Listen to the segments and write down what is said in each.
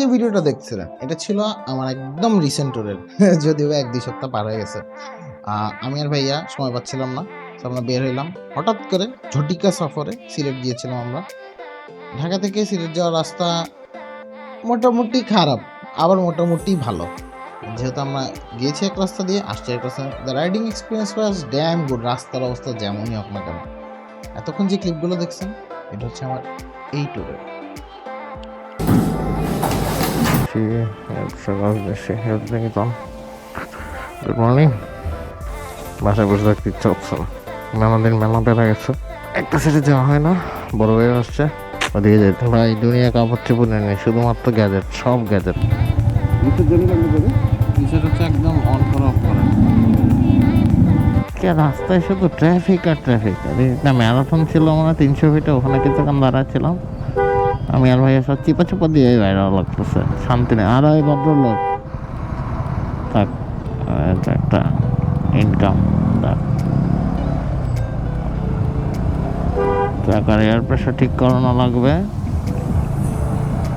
যে ভিডিওটা দেখছিলেন এটা ছিল আমার একদম রিসেন্ট ট্যুরের যদিও ১-২ সপ্তাহ পার হয়ে গেছে। আমি আর ভাইয়া সময় পাচ্ছিলাম না। তো আমরা বের হইলাম। হঠাৎ করে ঝটিকা সফরে সিলেট গিয়েছিলাম আমরা। ঢাকা থেকে সিলেট যাওয়ার রাস্তা মোটামুটি খারাপ, আবার মোটামুটি ভালো। যেহেতু আমরা গিয়েছি এক রাস্তা দিয়ে, আসছি এক রাস্তা। The riding experience was dam good. রাস্তার অবস্থা যেমনই হোক না কেন। এতক্ষণ যে ক্লিপগুলো দেখছেন এটা হচ্ছে আমার এই ট্যুরের। Good morning. বাসায় বসে থাকতে ইচ্ছা হচ্ছে না। মেলাদিন মেলা বেড়া গেছে, একটা সাইডে যাওয়া হয় না। বড় হয়ে আসছে ওদিকে যেতে ভাই। দুনিয়া কাপড় চোপড় নেই, শুধুমাত্র গ্যাজেট, সব গ্যাজেট। হচ্ছে একদম অন করা অফ করা। রাস্তায় শুধু ট্রাফিক আর ট্রাফিক। একটা ম্যারাথন ছিল মানে 300 ফিটে, ওখানে কিছুক্ষণ দাঁড়াচ্ছিলাম। আমি আর ভাইয়া সব চিপা চিপা দিয়ে বাইরে লাগতেছে, শান্তি নেই। আর ওই ভদ্রলোক থাক, এটা একটা ইনকাম। টাকার এয়ার প্রেশার ঠিক করানো লাগবে।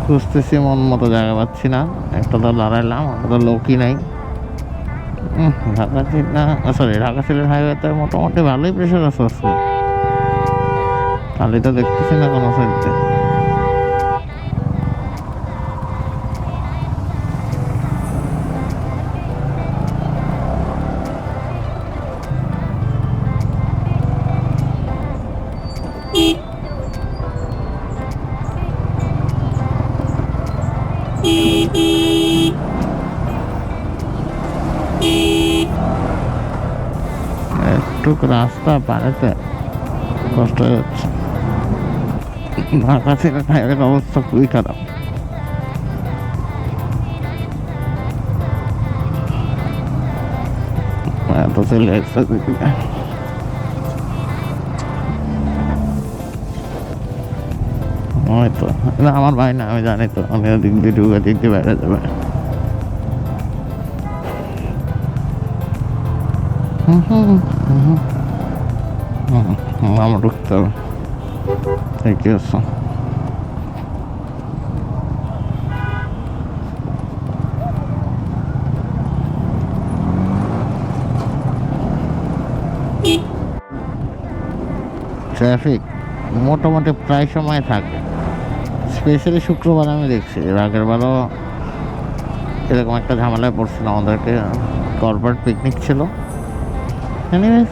খুঁজতেছি, মন মতো জায়গা পাচ্ছি না। একটা তো দাঁড়াইলাম, একটা তো লোকই নাই। ঢাকা সিলেট হাইওয়েতে মোটামুটি ভালোই প্রেশার আছে আজকে। খালি তো দেখতেছি না কোনো সাইডে। একটু রাস্তা পাড়াতে কষ্ট হয়ে যাচ্ছে। ঢাকা সিলেট হাইওয়ের অবস্থা খুবই খারাপ। এত চলে আসছে হয়তো না, আমার ভাই না, আমি জানি তো। আমি দিক দিয়ে ঢুকে দিক দিয়ে বাইরে যাবে। আমার ঢুকতে হবে। কি আছে ট্রাফিক মোটামুটি প্রায় সময় থাকে। স্পেশালি শুক্রবার আমি দেখছি। এর আগের বারও এরকম একটা ঝামেলায় পড়ছিল। আমাদেরকে কর্পোরেট পিকনিক ছিল। এনিওয়েজ,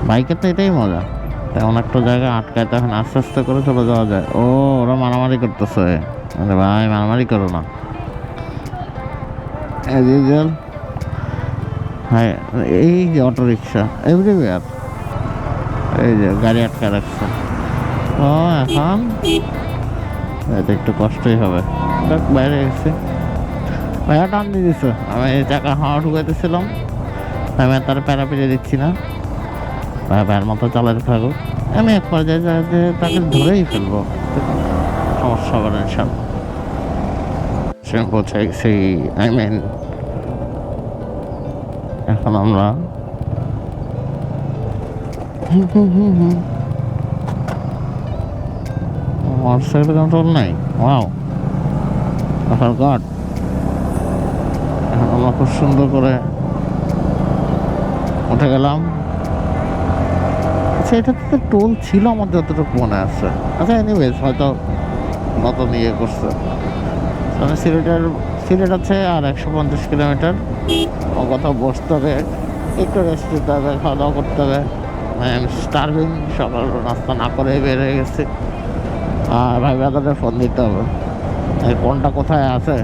বাইকে তো এটাই মজা। তেমন একটা জায়গায় আটকায়, তখন আস্তে আস্তে করে চলে যাওয়া যায়। ও, ওরা মারামারি করতেছে। আরে ভাই, মারামারি করো না। As usual. হ্যাঁ, এই যে অটো রিক্সা এভরিওয়্যার, এই যে গাড়ি আটকা রাখছে। ও এখন এটা একটু কষ্টই হবে। বাইরে গেছে, ভাইয়া টান দিয়ে দিচ্ছে। আমি এই চাকা হাওয়া ঢুকাইতেছিলাম, আমি আর তার প্যারাপিটে দিচ্ছি না। ভাইয়া ভাইয়ের মতো চালাতে থাকো। আমি এক পর্যায়ে যে তাকে ধরেই ফেলবো, সমস্যা হবে না ইনশাল্লাহ। সে পৌঁছে গেছি। এখন আমরা মোটরসাইকেল কন্ট্রোল নাই। Wow, god. এখন আমরা খুব সুন্দর করে উঠে গেলাম। আচ্ছা, এটাতে তো টোল ছিল আমার যতটুকু মনে আছে। আচ্ছা, এনিওয়েজ হয়তো নতুন ইয়ে করছে। মানে সিলেট আছে আর 150 কিলোমিটার। ও কোথাও বসতে হবে, একটু রেস্ট দিতে হবে, খাওয়া দাওয়া করতে হবে। স্টার্ভিং, সকাল নাস্তা না করে বের হয়ে গেছে। আর ভাই ব্রাদারের ফোন দিতে হবে, কোনটা কোথায় আছে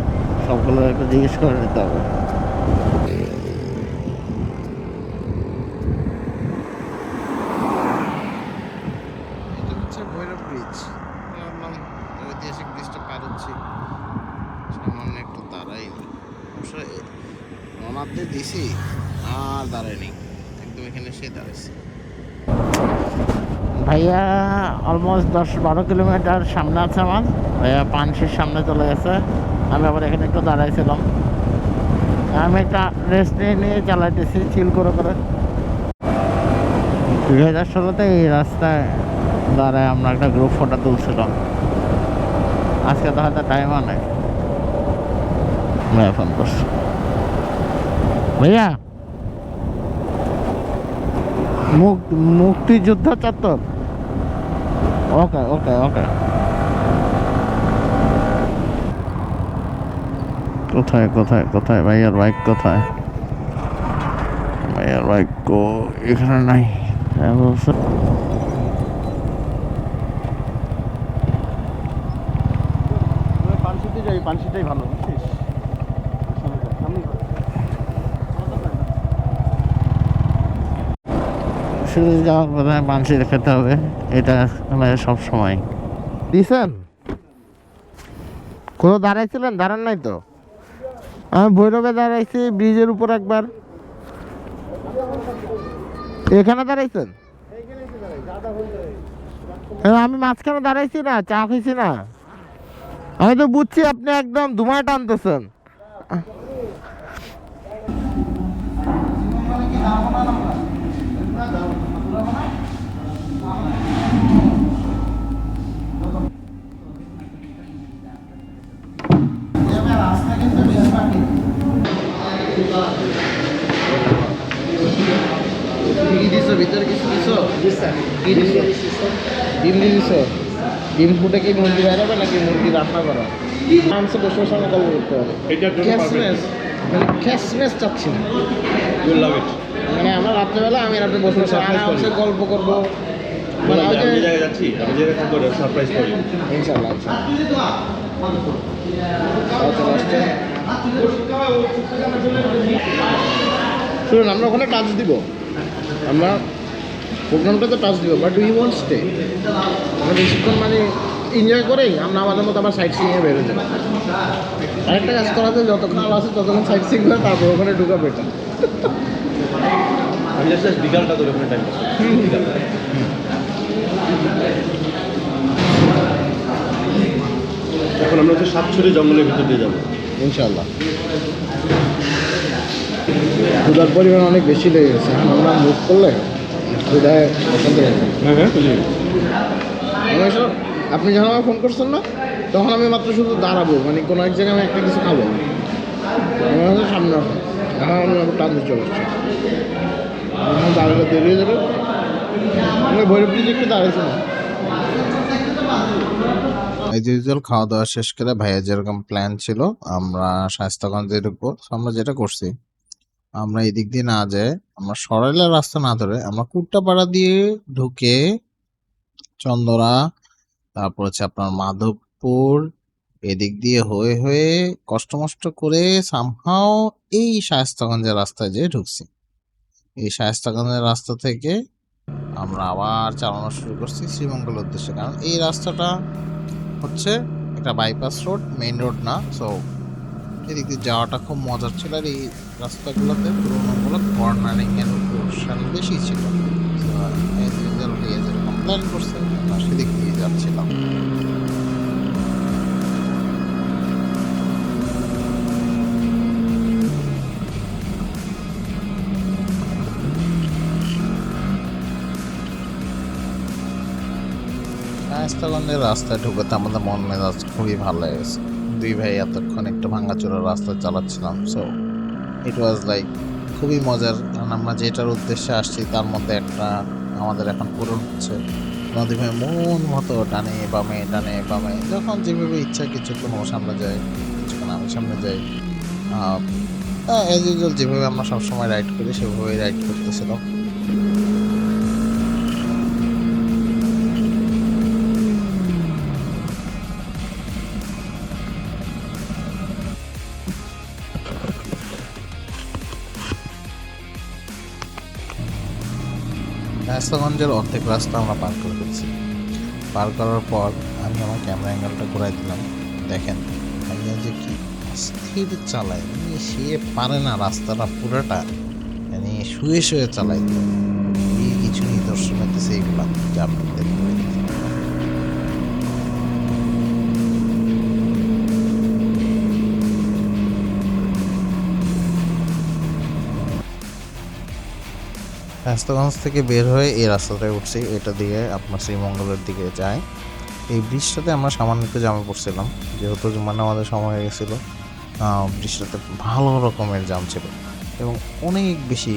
সবগুলো একটু জিজ্ঞেস করে নিতে হবে। এটা হচ্ছে ভৈরব ব্রিজ। ভাবলাম ঐতিহাসিক ব্রিজটা পার হচ্ছি, সামান্য একটু দাঁড়াইনি। অবশ্য রওনাতে দিছি আর দাঁড়াইনি, একদম এখানে এসে দাঁড়াইছি। ভাইয়া অলমোস্ট 10-12 কিলোমিটার সামনে আছে আমার। ভাইয়া পানশির সামনে চলে গেছে। আমি আবার এখানে একটু দাঁড়াইছিলাম। আমি একটা রেস্ট নিয়ে চালাইতেছি চিল করে করে। 2016-তে এই রাস্তায় দাঁড়ায় আমরা একটা গ্রুপ ফটো তুলছিলাম। আজকে তো হয়তো টাইমও নেই। ভাইয়া ফোন করছে। ভাইয়া মুক্তিযুদ্ধ চত্বর। ওকে ওকে ওকে। কোথায় কোথায় কোথায় ভাইয়ার বাইক কোথায়? ভাইয়ার বাইক এখানে নাই। বলছে পানশিতে যাই, পানশিটাই ভালো বুঝছিস। শুধু যাওয়ার কথা মানসি খেতে হবে, এটা সব সময়। দিছেন কোথাও দাঁড়াইছিলেন? দাঁড়ান নাই তো। আমি ভৈরবে দাঁড়াইছি, ব্রিজের উপর একবার। এখানে দাঁড়াইছেন? আমি মাঝখানে দাঁড়াইছি না, চা খাইছি না। আমি তো বুঝছি আপনি একদম ধুমায় টানতেছেন। ভিতরে কিছু দিছো? কি দিছো? ডিম দিয়ে দিছো? ডিম ফুটে কি মুরগি বেরোবে নাকি মুরগি রান্না করা? আরামসে বসে বসে গল্প করতে হবে। মানে খ্যাসনেস চাচ্ছি না। মানে আমরা রাত্রেবেলা আমি রাত্রে বসে বসে আরামসে গল্প করবো। মানে ওই যে ইনশাল্লাহ শুনুন, আমরা ওখানে কাজ দিব, আমরা প্রোগ্রামটাতে টাচ দিব, বাট উই ওয়ান্ট স্টে। আমরা বেশিক্ষণ মানে এনজয় করেই আমরা আমাদের মতো আবার সাইট সিংয়ে বেরো যাবো। আরেকটা কাজ করাতে যতক্ষণ আলো আছে ততক্ষণ সাইট সিং করে তারপর ওখানে ঢুকা বেটার। আমি জাস্ট বিকালটা তোর ওখানে টাইম এখন আমরা হচ্ছে সাতছড়ি জঙ্গলের ভিতর দিয়ে যাবো ইনশাল্লাহ। ক্ষুধার পরিমাণ অনেক বেশি লেগে গেছে, এখন আমরা মুভ করলে ক্ষুধায় পছন্দ হয়েছে। হ্যাঁ হ্যাঁ আপনি যখন আমাকে ফোন করছেন না, তখন আমি মাত্র শুধু দাঁড়াবো, মানে কোনো এক জায়গায় আমি একটা কিছু খাবো, আমার হচ্ছে সামনে আসো। এখন আমি আবার টান দিয়ে চলে আসছি, এখন দাঁড়ালে দেরি হয়ে যাবে। আমি ভৈরব ব্রিজে একটু দাঁড়িয়েছি না। এই যে ইউজুয়াল খাওয়া দাওয়া শেষ করে ভাইয়া যেরকম প্ল্যান ছিল আমরা শায়েস্তাগঞ্জে ঢুকবো, আমরা যেটা করছি, আমরা এদিক দিয়ে না যায়, আমরা সরাইলের রাস্তা না ধরে আমরা কুট্টাপাড়া দিয়ে ঢুকে চন্দরা, তারপর হচ্ছে আপনার মাধবপুর, এদিক দিয়ে হয়ে হয়ে কষ্ট মষ্ট করে সামহাও এই শায়েস্তাগঞ্জের রাস্তায় যেয়ে ঢুকছি। এই শায়েস্তাগঞ্জের রাস্তা থেকে আমরা আবার চালানো শুরু করছি শ্রীমঙ্গলের উদ্দেশ্যে, কারণ এই রাস্তাটা হচ্ছে একটা বাইপাস রোড, মেইন রোড না। সো এদিক দিয়ে যাওয়াটা খুব মজার ছিল, আর এই রাস্তাগুলোতে তুলনামূলক কর্নারিং এর পোর্শন বেশি ছিল। যেরকম প্ল্যান করছে আমরা সেদিক দিয়ে যাচ্ছিলাম। শায়েস্তাগঞ্জের রাস্তায় ঢুকতে আমাদের মন মেজাজ খুবই ভালো লেগেছে। দুই ভাই এতক্ষণ একটু ভাঙাচোরা রাস্তায় চালাচ্ছিলাম, সো ইট ওয়াজ লাইক খুবই মজার। কারণ আমরা যেটার উদ্দেশ্যে আসছি তার মধ্যে একটা আমাদের এখন পূরণ হচ্ছে। নদী ভাই মন মতো ডানে বামে যখন যেভাবে ইচ্ছা, কিছুক্ষণ ও সামনে যায়, কিছুক্ষণ আমি সামনে যাই, অ্যাজ ইউজুয়াল যেভাবে আমরা সবসময় রাইড করি সেভাবেই রাইড করতেছিলাম। শায়েস্তাগঞ্জের অর্ধেক রাস্তা আমরা পার করে ফেলছি। পার করার পর আমি আমার ক্যামেরা অ্যাঙ্গেলটা ঘুরাই দিলাম। দেখেন ভাইয়া যে কি স্থির চালায়, মানে সে পারে না রাস্তাটা পুরোটা মানে শুয়ে শুয়ে চালাইতে। এই কিছু নিদর্শন হইতেছে এইগুলা যা আপনাদের বলে দিচ্ছি। শায়েস্তাগঞ্জ থেকে বের হয়ে এই রাস্তাটায় উঠছি, এটা দিয়ে আপনার শ্রীমঙ্গলের দিকে যায়। এই ব্রিজটাতে আমরা সামান্য একটু জামে পড়ছিলাম, যেহেতু মানে আমাদের সময় হয়ে গেছিলো। বৃষ্টিতে ভালো রকমের জাম ছিল এবং অনেক বেশি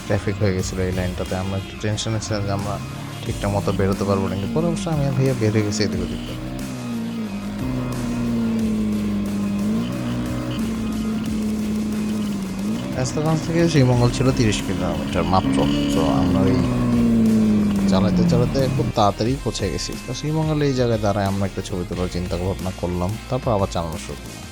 ট্রাফিক হয়ে গেছিলো এই লাইনটাতে। আমরা একটু টেনশনে ছিলাম যে আমরা ঠিকঠাক মতো বেরোতে পারবো নাকি। পরে অবশ্য আমি আর ভাইয়া বের হয়ে গেছি এদিক ওদিক করে। রাস্তাগঞ্জ থেকে শ্রীমঙ্গল ছিল 30 কিলোমিটার মাত্র। তো আমরা ওই চালাতে চালাতে খুব তাড়াতাড়ি পৌঁছে গেছি। তো শ্রীমঙ্গলে এই জায়গায় দাঁড়ায় আমরা একটা ছবি তোলার চিন্তা ভাবনা করলাম, তারপর আবার চালানো শুরু করলাম।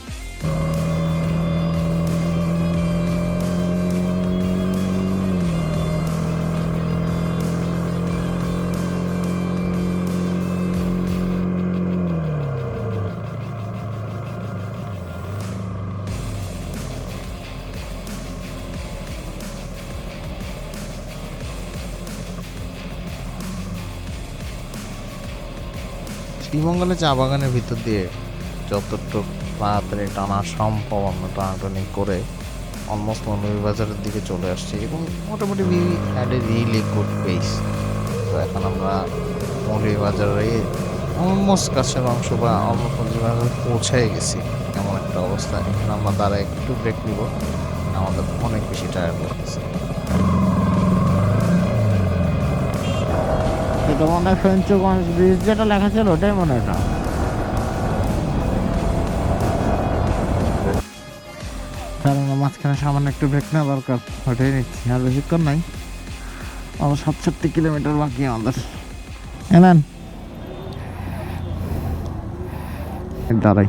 শ্রীমঙ্গলে চা বাগানের ভিতর দিয়ে যতটুকু তাড়াতাড়ি টানা সম্ভব আমরা টানাটানি করে অলমোস্ট মৌলভীবাজারের দিকে চলে আসছি এবং মোটামুটি we had a really good pace. তো এখন আমরা মৌলভীবাজারে অলমোস্ট কাছের অংশ বা অলমোস্ট মৌলভীবাজার পৌঁছে গেছি এমন একটা অবস্থা। এখানে আমরা দ্বারা একটু ব্রেক নিব, আমাদের অনেক বেশি টায়ার্ড লাগতেছে। এটা মনে হয় ফেঞ্চগঞ্জ ব্রিজ যেটা লেখা ছিল ওটাই মনে হয় না। কারণ মাঝখানে সামান্য একটু ব্রেক নেওয়া দরকার, ওটাই নিচ্ছি। আর বেশিক্ষণ নাই, আমার 67 কিলোমিটার বাকি আমাদের। এলেন দাঁড়াই।